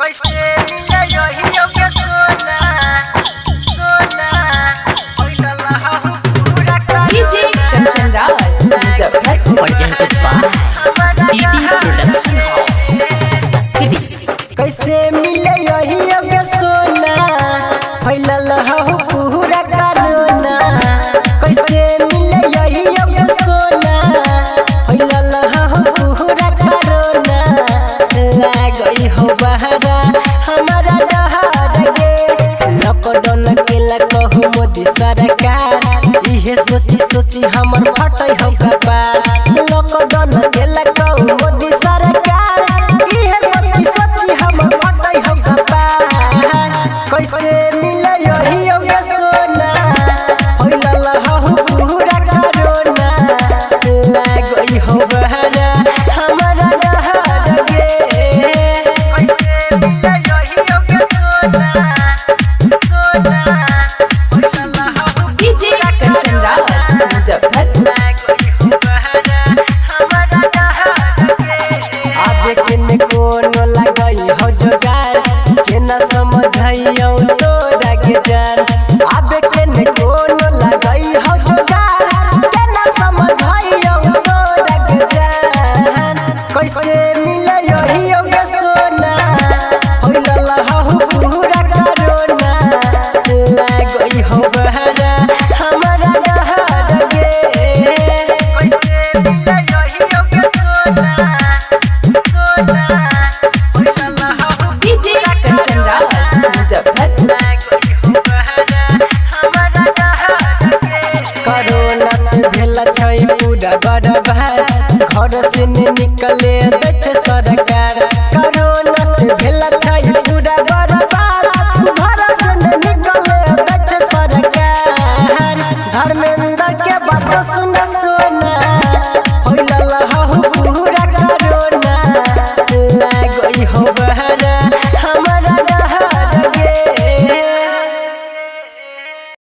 कैसे मिले यही के सोना सोना होइला हु पूरा DJ Kanchan Raj Muzaffarpur presented by DD Production House Sakri। कैसे मिले यही के सोना होइला हु पूरा करोना कैसे मिले यही के सोना होइला हु पूरा करोना लागई हो बहरा हमारा डहर गे लॉकडाउन के लगहु मोदी सरकार इहे सोची सोची हमर फटै हो कपार लॉकडाउन के लगहु मोदी सरकार इहे सोची सोची हमर फटै हो कपार कैसे मिले यही के सोना होइला हु पूरा करोना लागई हो बहरा हमारा डहर गे कैसे मिले यही के सोना सोना होइला हु डीजे कंचन राज मुजफ्फरपुर आबे के ने कोनो लगई हो जोगार के न समझइयो तोरा के जान आबे के ने कोनो लगई हो जोगार के न समझइयो तोरा के जान कैसे मिले यही के सोना होइला हु पूरा करोना लागई हो बहरा हमारा डहर गे कैसे मिले यही के सोना सोना होइला हु डीजे कंचन राज मुजफ्फरपुर कोरोना से भेल छै पूरा बर्बाद घर से निकले दै छै सरकार